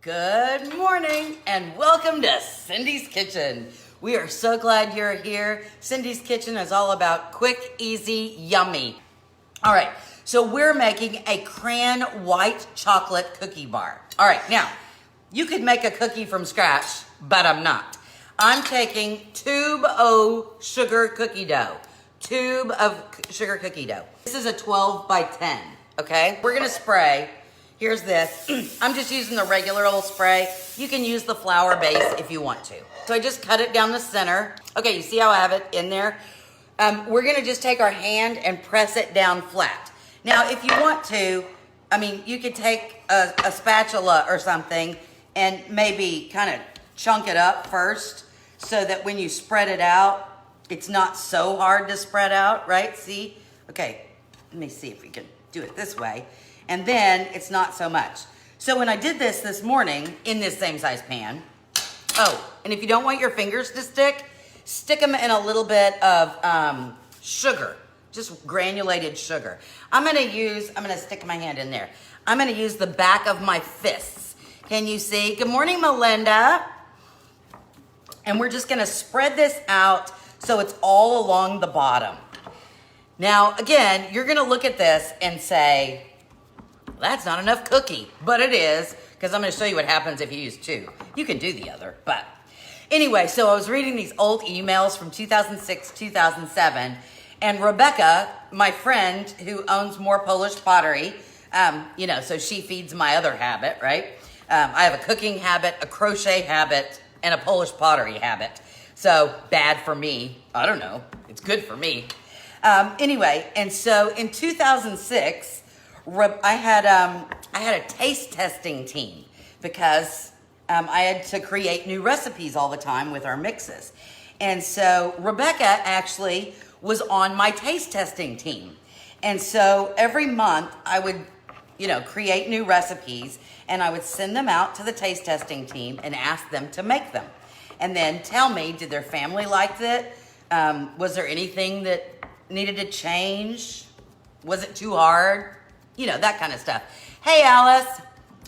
Good morning and welcome to Cindy's Kitchen. We are so glad you're here. Cindy's Kitchen is all about quick, easy, yummy. All right, so we're making a cran white chocolate cookie bar. All right, now, you could make a cookie from scratch, but I'm not. I'm taking tube of sugar cookie dough. Tube of sugar cookie dough. This is a 12 by 10, okay? We're gonna spray. Here's this. I'm just using the regular old spray. You can use the flour base if you want to. So I just cut it down the center. Okay, you see how I have it in there? We're gonna just take our hand and press it down flat. Now, if you want to, you could take a spatula or something and maybe kind of chunk it up first so that when you spread it out, it's not so hard to spread out, right? See? Okay, let me see if we can do it this way. And then it's not so much. So when I did this morning in this same size pan, and if you don't want your fingers to stick them in a little bit of sugar, just granulated sugar. I'm gonna stick my hand in there. I'm gonna use the back of my fists. Can you see? Good morning, Melinda. And we're just gonna spread this out so it's all along the bottom. Now, again, you're gonna look at this and say, that's not enough cookie, but it is, because I'm gonna show you what happens if you use two. You can do the other, but anyway, so I was reading these old emails from 2006, 2007, and Rebecca, my friend who owns More Polish Pottery, so she feeds my other habit, right? I have a cooking habit, a crochet habit, and a Polish pottery habit. So bad for me. I don't know. It's good for me. Anyway, and so in 2006, I had a taste testing team because I had to create new recipes all the time with our mixes. And so Rebecca actually was on my taste testing team. And so every month I would, create new recipes and I would send them out to the taste testing team and ask them to make them. And then tell me, did their family like it? Was there anything that needed to change? Was it too hard? That kind of stuff. Hey, Alice.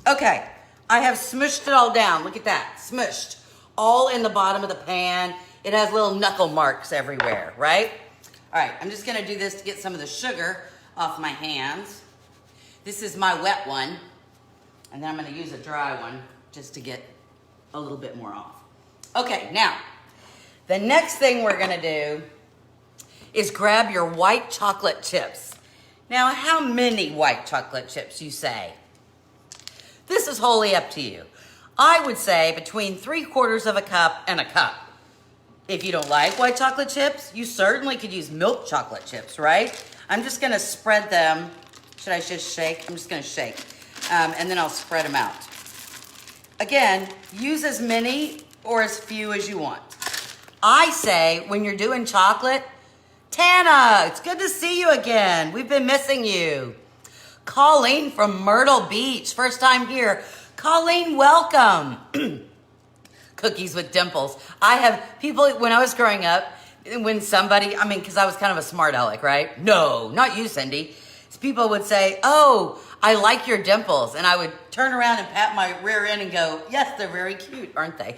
Okay, I have smushed it all down. Look at that, smushed. All in the bottom of the pan. It has little knuckle marks everywhere, right? All right, I'm just gonna do this to get some of the sugar off my hands. This is my wet one. And then I'm gonna use a dry one just to get a little bit more off. Okay, now, the next thing we're gonna do is grab your white chocolate chips. Now, how many white chocolate chips, you say? This is wholly up to you. I would say between 3/4 of a cup and a cup. If you don't like white chocolate chips, you certainly could use milk chocolate chips, right? I'm just gonna spread them. Should I just shake? I'm just gonna shake. And then I'll spread them out. Again, use as many or as few as you want. I say when you're doing chocolate, Tana, it's good to see you again. We've been missing you. Colleen from Myrtle Beach, first time here. Colleen, welcome. Cookies with dimples. I have people, when I was growing up, when somebody, because I was kind of a smart aleck, right? No, not you, Cindy. People would say, oh, I like your dimples. And I would turn around and pat my rear end and go, yes, they're very cute, aren't they?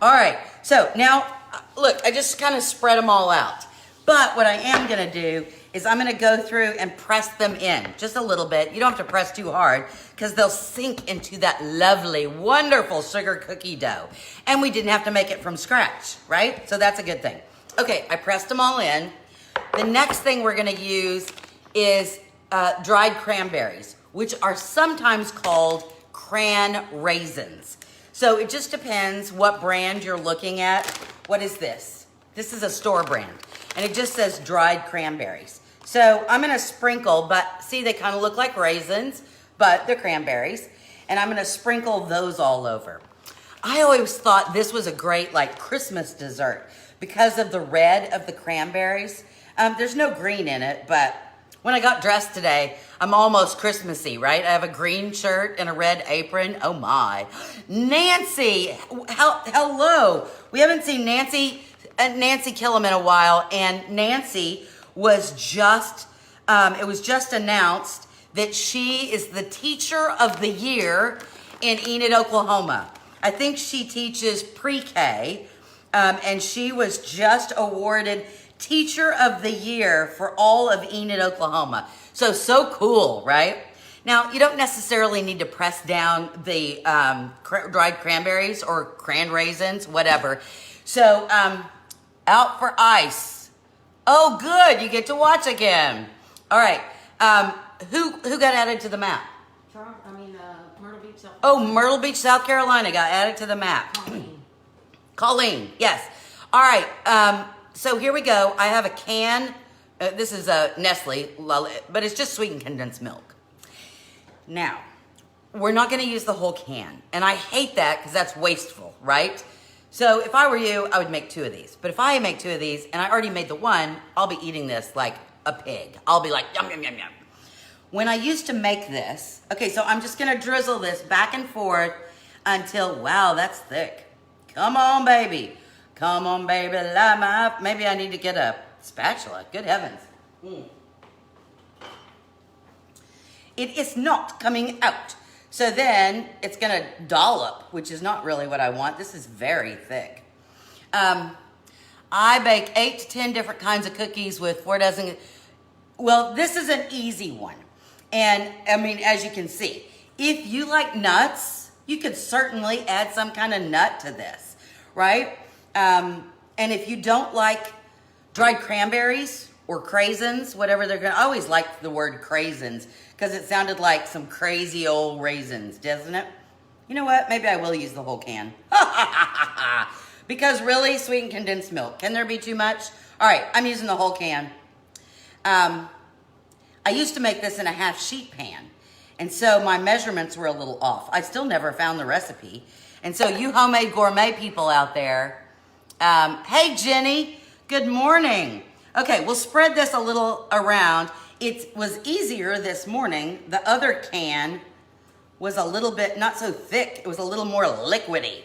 All right, so now, look, I just kind of spread them all out. But what I am gonna do is I'm gonna go through and press them in just a little bit. You don't have to press too hard because they'll sink into that lovely, wonderful sugar cookie dough. And we didn't have to make it from scratch, right? So that's a good thing. Okay, I pressed them all in. The next thing we're gonna use is dried cranberries, which are sometimes called cran-raisins. So it just depends what brand you're looking at. What is this? This is a store brand, and it just says dried cranberries. So I'm gonna sprinkle, but see, they kind of look like raisins, but they're cranberries, and I'm gonna sprinkle those all over. I always thought this was a great Christmas dessert because of the red of the cranberries. There's no green in it, but when I got dressed today, I'm almost Christmassy, right? I have a green shirt and a red apron. Oh my. Nancy, hello. We haven't seen Nancy Killam in a while, and Nancy was just, it was just announced that she is the teacher of the year in Enid, Oklahoma. I think she teaches pre-K, and she was just awarded Teacher of the Year for all of Enid, Oklahoma. So cool, right? Now, you don't necessarily need to press down the dried cranberries or cran-raisins, whatever. So, out for ice. Oh, good, you get to watch again. All right, who got added to the map? Myrtle Beach, South Carolina. Oh, Myrtle Beach, South Carolina got added to the map. Colleen, yes. All right, so here we go. I have a can. This is a Nestle, but it's just sweetened condensed milk. Now, we're not going to use the whole can, and I hate that because that's wasteful, right? So if I were you, I would make 2 of these. But if I make 2 of these, and I already made the one, I'll be eating this like a pig. I'll be like, yum, yum, yum, yum. When I used to make this, okay, so I'm just going to drizzle this back and forth until, wow, that's thick. Come on, baby. Come on, baby, light my up. Maybe I need to get a spatula. Good heavens. It is not coming out. So then it's going to dollop, which is not really what I want. This is very thick. I bake 8 to 10 different kinds of cookies with 4 dozen. Well, this is an easy one. And I mean, as you can see, if you like nuts, you could certainly add some kind of nut to this, right? And if you don't like dried cranberries or craisins, whatever they're going to, I always like the word craisins because it sounded like some crazy old raisins, doesn't it? You know what? Maybe I will use the whole can. Because really, sweetened condensed milk. Can there be too much? All right, I'm using the whole can. I used to make this in a half sheet pan. And so my measurements were a little off. I still never found the recipe. And so you homemade gourmet people out there, hey Jenny, good morning. Okay, we'll spread this a little around. It was easier this morning. The other can was a little bit, not so thick. It was a little more liquidy.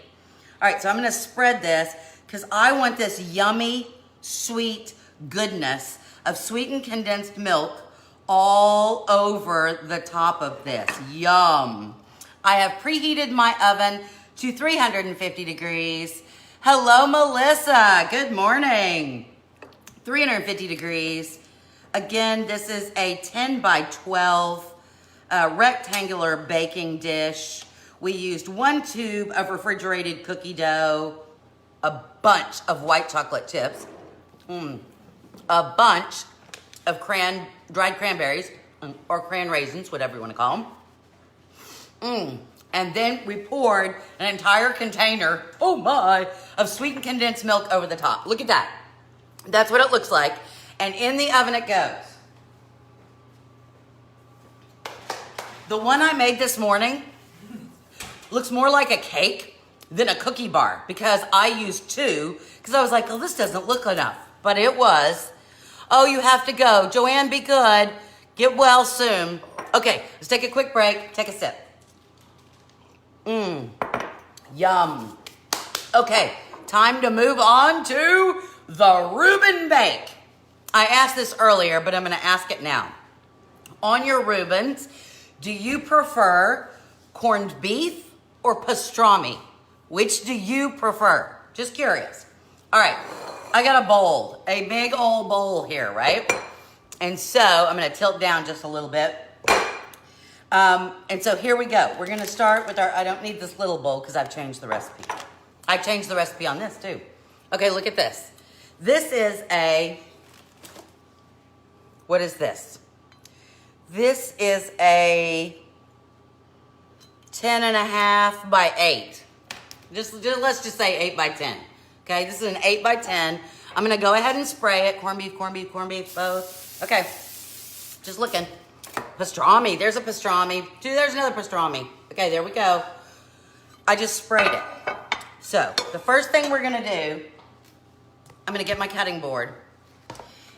All right, so I'm gonna spread this because I want this yummy, sweet goodness of sweetened condensed milk all over the top of this. Yum. I have preheated my oven to 350 degrees. Hello, Melissa. Good morning. 350 degrees. Again, this is a 10 by 12 rectangular baking dish. We used 1 tube of refrigerated cookie dough, a bunch of white chocolate chips, a bunch of dried cranberries, or cran-raisins, whatever you want to call them. And then we poured an entire container, oh my, of sweetened condensed milk over the top. Look at that. That's what it looks like. And in the oven it goes. The one I made this morning looks more like a cake than a cookie bar because I used 2 because I was like, oh, this doesn't look enough. But it was. Oh, you have to go. Joanne, be good. Get well soon. Okay, let's take a quick break. Take a sip. Yum. Okay, time to move on to the Rueben Bake. I asked this earlier, but I'm going to ask it now. On your Reubens, do you prefer corned beef or pastrami? Which do you prefer? Just curious. All right, I got a bowl, a big old bowl here, right? And so I'm going to tilt down just a little bit. And so here we go. We're going to start with our, I don't need this little bowl because I've changed the recipe. I changed the recipe on this too. Okay, look at this. This is what is this? This is a 10.5 by 8. Just let's just say 8 by 10. Okay, this is an 8 by 10. I'm gonna go ahead and spray it. Corned beef, both. Okay, just looking. Pastrami, there's a pastrami. There's another pastrami. Okay, there we go. I just sprayed it. So, the first thing we're gonna do, I'm gonna get my cutting board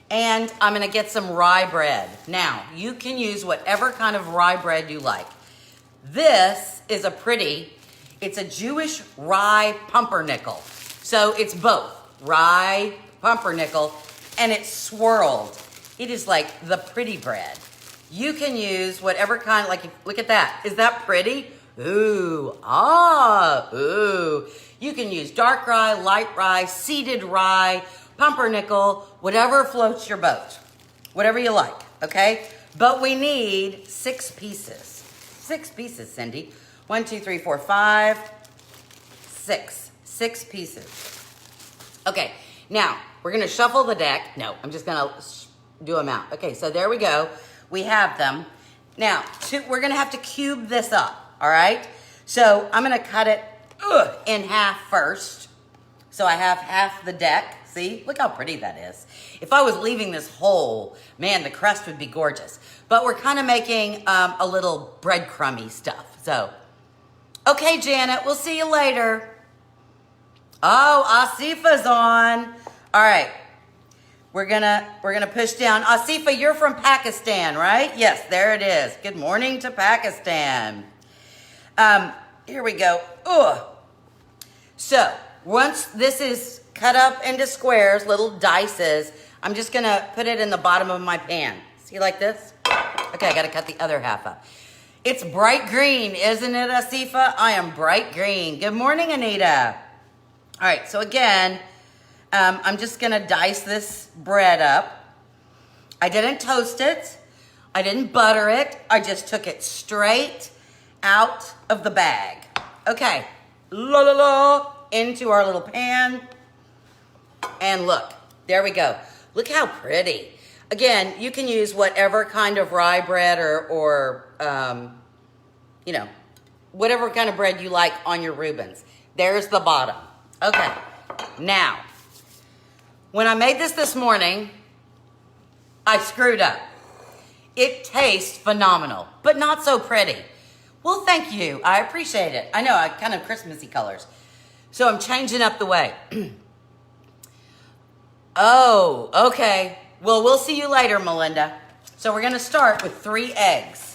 and I'm gonna get some rye bread. Now, you can use whatever kind of rye bread you like. This is it's a Jewish rye pumpernickel. So it's both rye, pumpernickel, and it's swirled. It is like the pretty bread. You can use whatever kind, like, look at that. Is that pretty? Ooh, ah, ooh. You can use dark rye, light rye, seeded rye, pumpernickel, whatever floats your boat. Whatever you like, okay? But we need 6 pieces. 6 pieces, Cindy. 1, 2, 3, 4, 5, 6. 6 pieces. Okay, now we're gonna shuffle the deck. No, I'm just gonna do them out. Okay, so there we go. We have them. Now, we're gonna have to cube this up, all right? So I'm gonna cut it in half first. So I have half the deck. See, look how pretty that is. If I was leaving this whole, man, the crust would be gorgeous. But we're kind of making a little breadcrumby stuff. So, okay, Janet, we'll see you later. Oh, Asifa's on. All right, we're gonna push down. Asifa, you're from Pakistan, right? Yes, there it is. Good morning to Pakistan. Here we go. Ugh. So once this is cut up into squares, little dices, I'm just gonna put it in the bottom of my pan. See, like this? Okay, I gotta cut the other half up. It's bright green, isn't it, Asifa? I am bright green. Good morning, Anita. All right, so again, I'm just gonna dice this bread up. I didn't toast it. I didn't butter it. I just took it straight out of the bag. Okay, la la la, into our little pan. And look, there we go. Look how pretty. Again, you can use whatever kind of rye bread or you know, whatever kind of bread you like on your Reubens. There's the bottom. Okay, now, when I made this morning, I screwed up. It tastes phenomenal, but not so pretty. Well, thank you. I appreciate it. I know, I kind of Christmassy colors. So I'm changing up the way. Oh, okay. Well, we'll see you later, Melinda. So we're going to start with 3 eggs.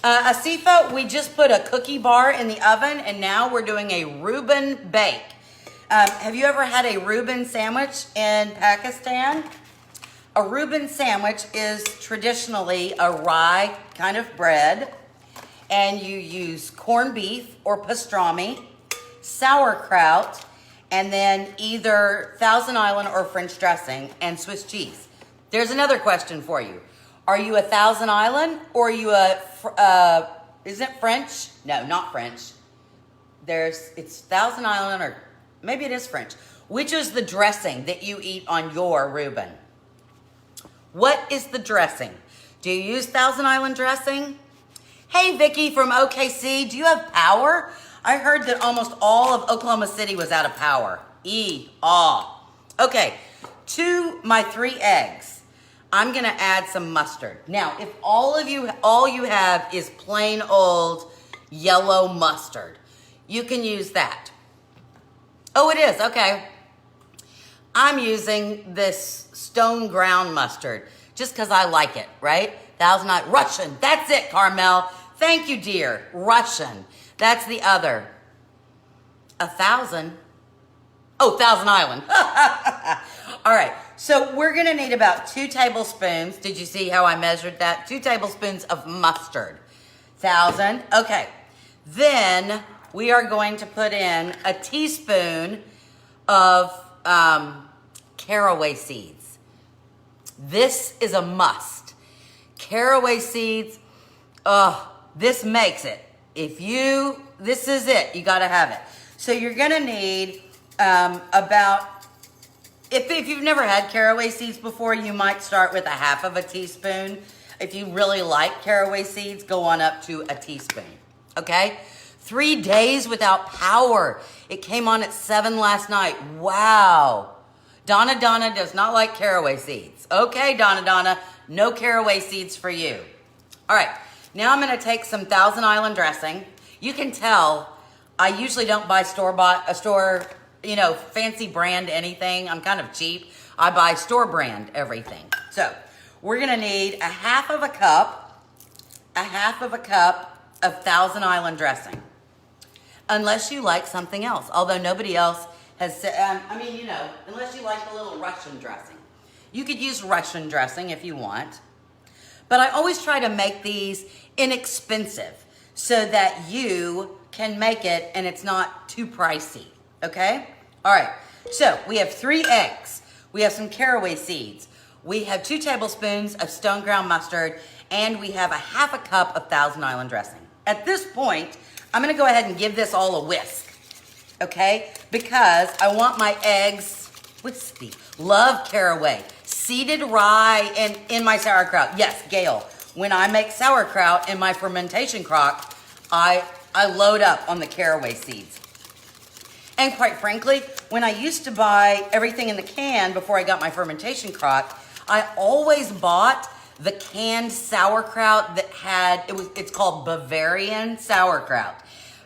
Asifa, we just put a cookie bar in the oven, and now we're doing a Rueben Bake. Have you ever had a Rueben sandwich in Pakistan? A Rueben sandwich is traditionally a rye kind of bread, and you use corned beef or pastrami, sauerkraut, and then either Thousand Island or French dressing and Swiss cheese. There's another question for you. Are you a Thousand Island or are you is it French? No, not French. It's Thousand Island or maybe it is French. Which is the dressing that you eat on your Reuben? What is the dressing? Do you use Thousand Island dressing? Hey, Vicky from OKC, do you have power? I heard that almost all of Oklahoma City was out of power. Okay, to my 3 eggs, I'm gonna add some mustard. Now, if all you have is plain old yellow mustard, you can use that. Oh, it is, okay. I'm using this stone ground mustard just because I like it, right? Russian, that's it, Carmel. Thank you, dear, Russian. That's the other. 1,000. Oh, Thousand Island. All right, so we're gonna need about 2 tablespoons. Did you see how I measured that? 2 tablespoons of mustard. 1,000, okay. Then we are going to put in a teaspoon of caraway seeds. This is a must. Caraway seeds, this makes it. This is it, you gotta have it. So you're gonna need if you've never had caraway seeds before, you might start with 1/2 teaspoon. If you really like caraway seeds, go on up to a teaspoon, okay? 3 days without power. It came on at 7 last night, wow. Donna does not like caraway seeds. Okay, Donna, no caraway seeds for you. All right, now I'm gonna take some Thousand Island dressing. You can tell I usually don't buy fancy brand anything. I'm kind of cheap. I buy store brand everything. So we're gonna need 1/2 cup of Thousand Island dressing. Unless you like something else, although nobody else has said, unless you like the little Russian dressing. You could use Russian dressing if you want. But I always try to make these inexpensive so that you can make it and it's not too pricey, okay? All right, so we have 3 eggs. We have some caraway seeds. We have 2 tablespoons of stone ground mustard, and we have a half a cup of Thousand Island dressing. At this point, I'm gonna go ahead and give this all a whisk, okay? Because I want my eggs wispy. Love caraway. Seeded rye in my sauerkraut. Yes, Gail, when I make sauerkraut in my fermentation crock, I load up on the caraway seeds. And quite frankly, when I used to buy everything in the can before I got my fermentation crock, I always bought the canned sauerkraut that it's called Bavarian sauerkraut.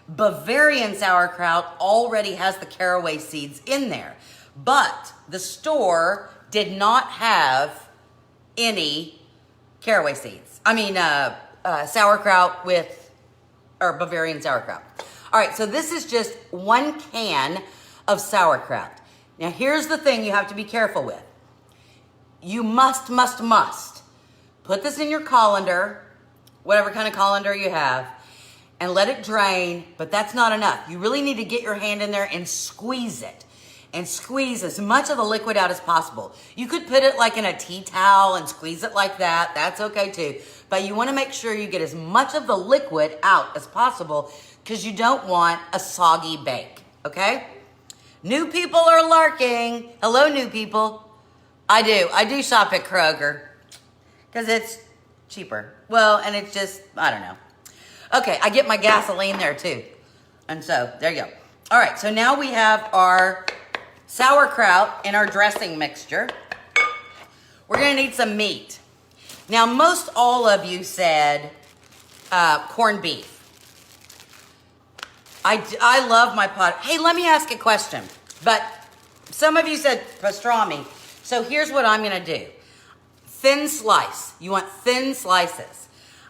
Bavarian sauerkraut already has the caraway seeds in there, but the store did not have any caraway seeds. I mean, sauerkraut or Bavarian sauerkraut. All right, so this is just 1 can of sauerkraut. Now, here's the thing you have to be careful with. You must put this in your colander, whatever kind of colander you have, and let it drain, but that's not enough. You really need to get your hand in there and squeeze it. And squeeze as much of the liquid out as possible. You could put it like in a tea towel and squeeze it like that. That's okay too. But you want to make sure you get as much of the liquid out as possible because you don't want a soggy bake, okay? New people are lurking. Hello, new people. I do shop at Kroger because it's cheaper. Well, and it's just, I don't know. Okay, I get my gasoline there too. And so, there you go. All right, so now we have our sauerkraut in our dressing mixture. We're gonna need some meat. Now, most all of you said corned beef. I love my pot. Hey, let me ask a question. But some of you said pastrami. So here's what I'm gonna do. Thin slice. You want thin slices.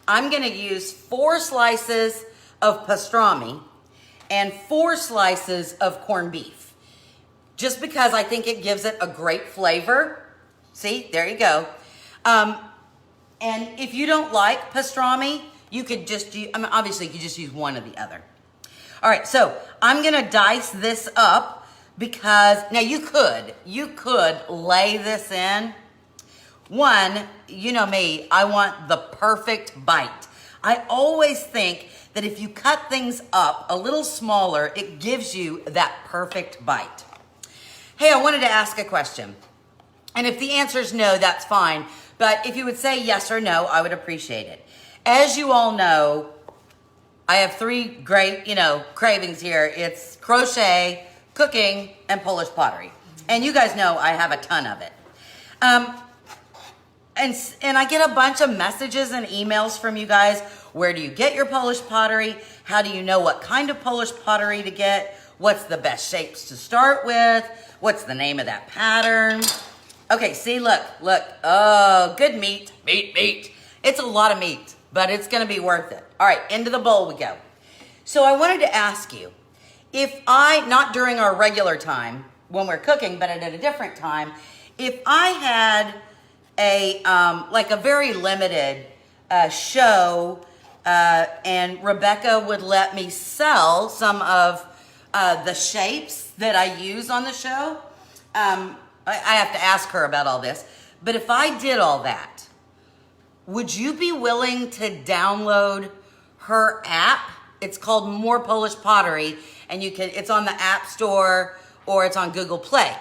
I'm gonna use 4 slices of pastrami and 4 slices of corned beef. Just because I think it gives it a great flavor. See, there you go. And if you don't like pastrami, you could just use, obviously you could just use one or the other. All right, so I'm gonna dice this up because, now you could lay this in. One, you know me, I want the perfect bite. I always think that if you cut things up a little smaller, it gives you that perfect bite. Hey, I wanted to ask a question. And if the answer is no, that's fine. But if you would say yes or no, I would appreciate it. As you all know, I have 3 great, cravings here. It's crochet, cooking, and Polish pottery. And you guys know I have a ton of it. And I get a bunch of messages and emails from you guys. Where do you get your Polish pottery? How do you know what kind of Polish pottery to get? What's the best shapes to start with? What's the name of that pattern? Okay, see, look. Oh, good meat. Meat. It's a lot of meat, but it's gonna be worth it. All right, into the bowl we go. So I wanted to ask you, if not during our regular time when we're cooking, but at a different time, if I had like a very limited show and Rebecca would let me sell some of the shapes that I use on the show. I have to ask her about all this. But if I did all that, would you be willing to download her app? It's called More Polish Pottery, and it's on the App Store or it's on Google Play.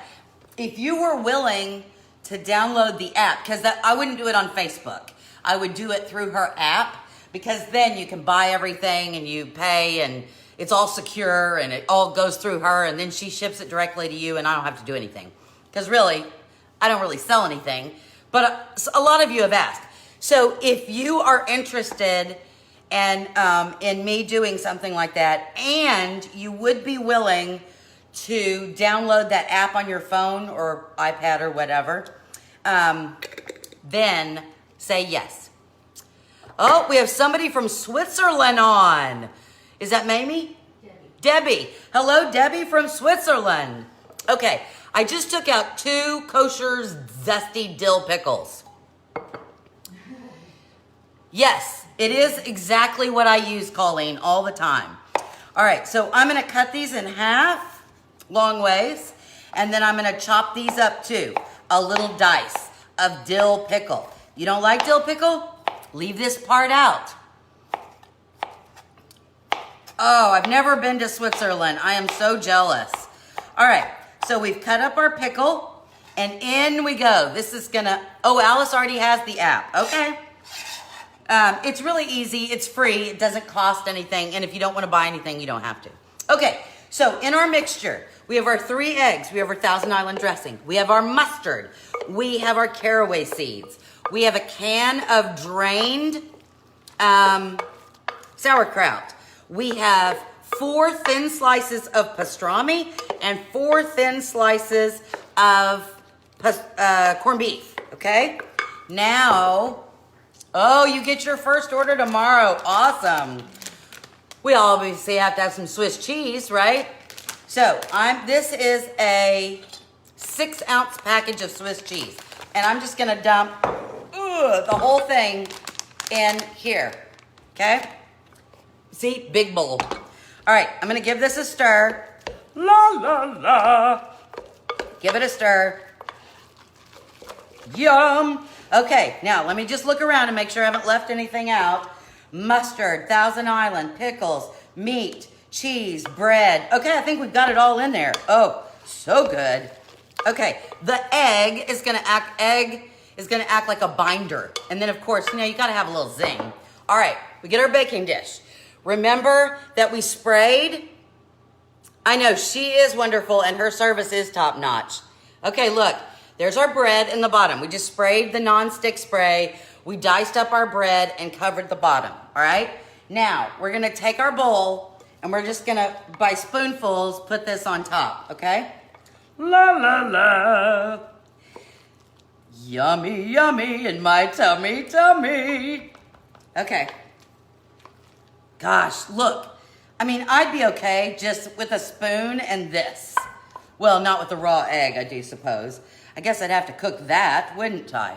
If you were willing to download the app, because I wouldn't do it on Facebook. I would do it through her app, because then you can buy everything and you pay and it's all secure and it all goes through her and then she ships it directly to you and I don't have to do anything. Because really, I don't really sell anything, but a lot of you have asked. So if you are interested in me doing something like that and you would be willing to download that app on your phone or iPad or whatever, then say yes. Oh, we have somebody from Switzerland on. Is that Mamie? Debbie. Hello, Debbie from Switzerland. Okay, I just took out 2 kosher zesty dill pickles. Yes, it is exactly what I use, Colleen, all the time. All right, so I'm gonna cut these in half, long ways, and then I'm gonna chop these up too. A little dice of dill pickle. You don't like dill pickle? Leave this part out. Oh, I've never been to Switzerland. I am so jealous. All right, so we've cut up our pickle, and in we go. This is gonna, oh, Alice already has the app, okay. It's really easy, it's free, it doesn't cost anything, and if you don't wanna buy anything, you don't have to. Okay, so in our mixture, we have our 3 eggs, we have our Thousand Island dressing, we have our mustard, we have our caraway seeds, we have a can of drained sauerkraut, we have 4 thin slices of pastrami and 4 thin slices of corned beef, okay? Now, oh, you get your first order tomorrow. Awesome. We obviously have to have some Swiss cheese, right? So this is a 6-ounce package of Swiss cheese. And I'm just gonna dump the whole thing in here, okay? See, big bowl. All right, I'm gonna give this a stir. La, la, la. Give it a stir. Yum. Okay, now let me just look around and make sure I haven't left anything out. Mustard, Thousand Island, pickles, meat, cheese, bread. Okay, I think we've got it all in there. Oh, so good. Okay, the egg is gonna act like a binder. And then of course, you gotta have a little zing. All right, we get our baking dish. Remember that we sprayed? I know, she is wonderful and her service is top notch. Okay, look. There's our bread in the bottom. We just sprayed the non-stick spray. We diced up our bread and covered the bottom, all right? Now, we're gonna take our bowl and we're just gonna, by spoonfuls, put this on top, okay? La, la, la. Yummy, yummy in my tummy, tummy. Okay. Gosh, look. I mean, I'd be okay just with a spoon and this. Well, not with the raw egg, I do suppose. I guess I'd have to cook that, wouldn't I?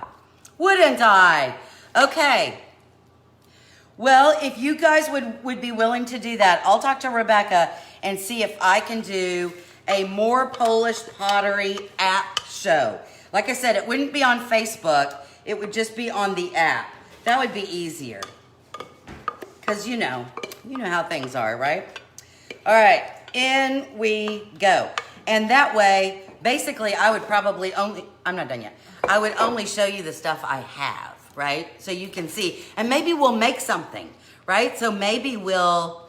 Wouldn't I? Okay. Well, if you guys would be willing to do that, I'll talk to Rebecca and see if I can do a more Polish pottery app show. Like I said, it wouldn't be on Facebook. It would just be on the app. That would be easier. Because you know how things are, right? All right, in we go. And that way, basically, I would probably I'm not done yet. I would only show you the stuff I have, right? So you can see. And maybe we'll make something, right? So maybe we'll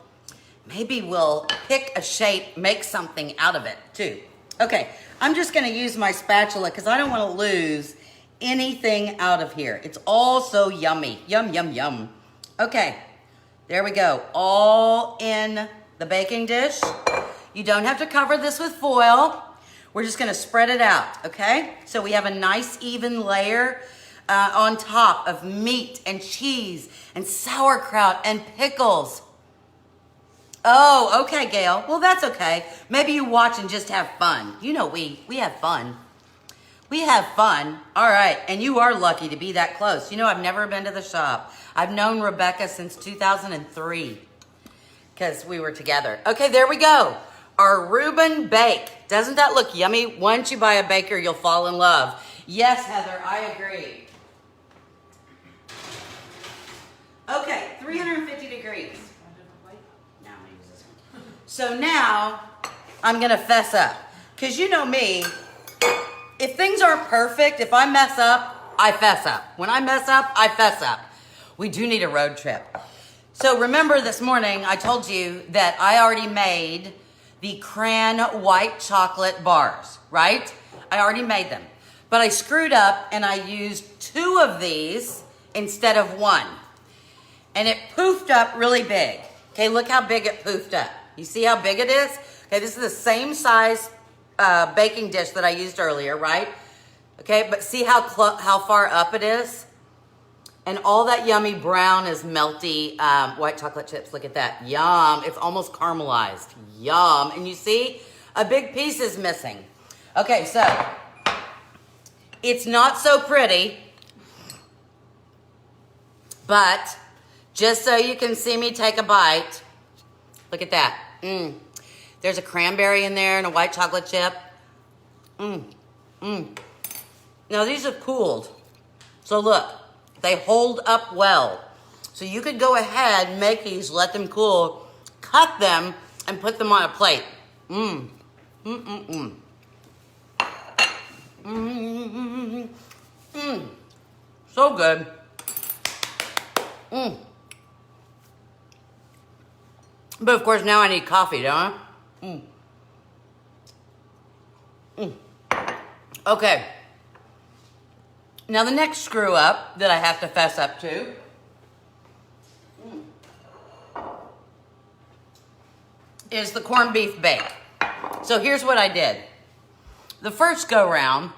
pick a shape, make something out of it too. Okay, I'm just gonna use my spatula because I don't wanna lose anything out of here. It's all so yummy. Yum, yum, yum. Okay, there we go. All in the baking dish. You don't have to cover this with foil. We're just gonna spread it out, okay? So we have a nice even layer on top of meat and cheese and sauerkraut and pickles. Oh, okay, Gail. Well, that's okay. Maybe you watch and just have fun. You know we have fun. We have fun. All right, and you are lucky to be that close. You know, I've never been to the shop. I've known Rebecca since 2003 because we were together. Okay, there we go. Our Rueben Bake. Doesn't that look yummy? Once you buy a baker, you'll fall in love. Yes, Heather, I agree. Okay, 350 degrees. Now I'm gonna use this one. So now, I'm gonna fess up. Because you know me, if things aren't perfect, if I mess up, I fess up. When I mess up, I fess up. We do need a road trip. So remember this morning, I told you that I already made the cran white chocolate bars, right? I already made them. But I screwed up and I used 2 of these instead of 1. And it poofed up really big. Okay, look how big it poofed up. You see how big it is? Okay, this is the same size baking dish that I used earlier, right? Okay, but see how far up it is? And all that yummy brown is melty white chocolate chips. Look at that. Yum. It's almost caramelized. Yum. And you see, a big piece is missing. Okay, so it's not so pretty, But just so you can see me take a bite, look at that. There's a cranberry in there and a white chocolate chip. Now these have cooled. So look, they hold up well. So you could go ahead, make these, let them cool, cut them, and put them on a plate. So good. But of course now I need coffee, don't I? Okay. Now the next screw up that I have to fess up to is the corned beef bake. So here's what I did. The first go round,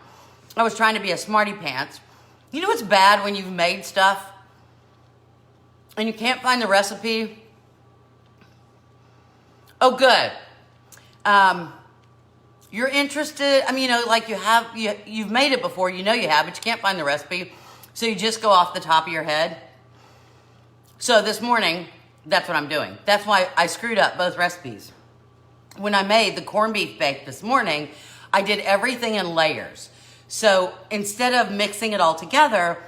I was trying to be a smarty pants. You know what's bad when you've made stuff and you can't find the recipe? Oh, good. You're interested, I mean, you know, like you've made it before, you know you have, but you can't find the recipe. So you just go off the top of your head. So this morning, that's what I'm doing. That's why I screwed up both recipes. When I made the corned beef bake this morning, I did everything in layers. So instead of mixing it all together,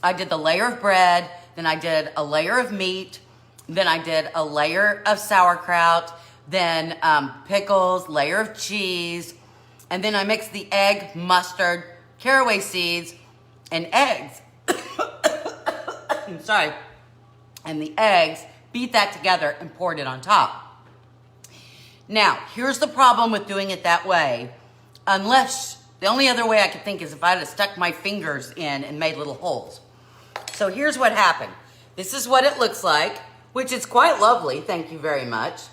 I did the layer of bread, then I did a layer of meat, then I did a layer of sauerkraut, then pickles, layer of cheese, and then I mixed the egg, mustard, caraway seeds, and eggs. Sorry. And the eggs, beat that together and poured it on top. Now, here's the problem with doing it that way. Unless, the only other way I could think is if I had stuck my fingers in and made little holes. So here's what happened. This is what it looks like, which is quite lovely, thank you very much.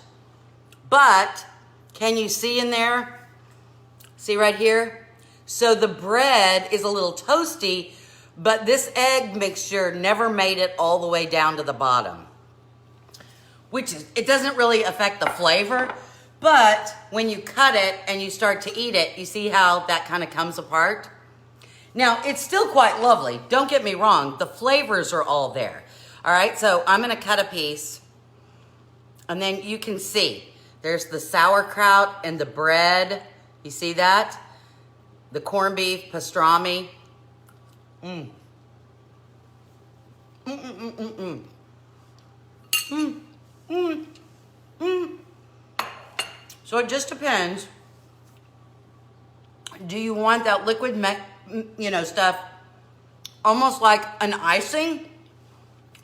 But, can you see in there? See right here? So the bread is a little toasty, but this egg mixture never made it all the way down to the bottom. Which is, it doesn't really affect the flavor, but when you cut it and you start to eat it, you see how that kind of comes apart? Now, it's still quite lovely. Don't get me wrong. The flavors are all there. All right, so I'm going to cut a piece. And then you can see. There's the sauerkraut and the bread. You see that? The corned beef, pastrami. So it just depends. Do you want that liquid, stuff almost like an icing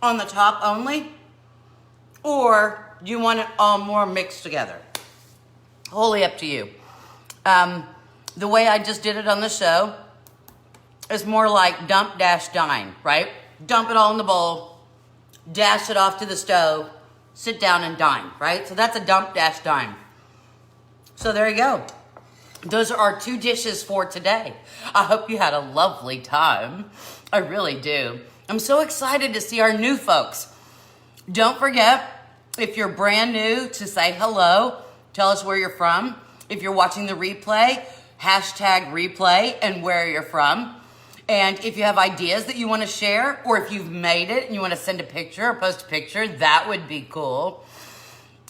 on the top only? Or do you want it all more mixed together? Wholly up to you. The way I just did it on the show is more like dump, dash, dine, right? Dump it all in the bowl, dash it off to the stove, sit down and dine, right? So that's a dump, dash, dine. So there you go. Those are our 2 dishes for today. I hope you had a lovely time. I really do. I'm so excited to see our new folks. Don't forget, if you're brand new, to say hello. Tell us where you're from. If you're watching the replay, hashtag replay and where you're from. And if you have ideas that you want to share, or if you've made it and you want to send a picture or post a picture, that would be cool.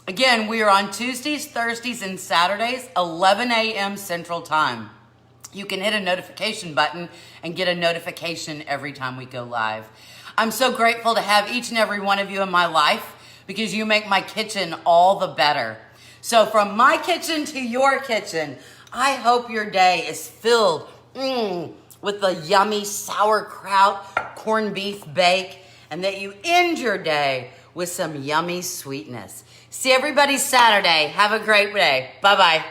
Again, we are on Tuesdays, Thursdays, and Saturdays, 11 a.m. Central Time. You can hit a notification button and get a notification every time we go live. I'm so grateful to have each and every one of you in my life because you make my kitchen all the better. So from my kitchen to your kitchen, I hope your day is filled with the yummy sauerkraut, corned beef bake, and that you end your day with some yummy sweetness. See everybody Saturday. Have a great day. Bye-bye.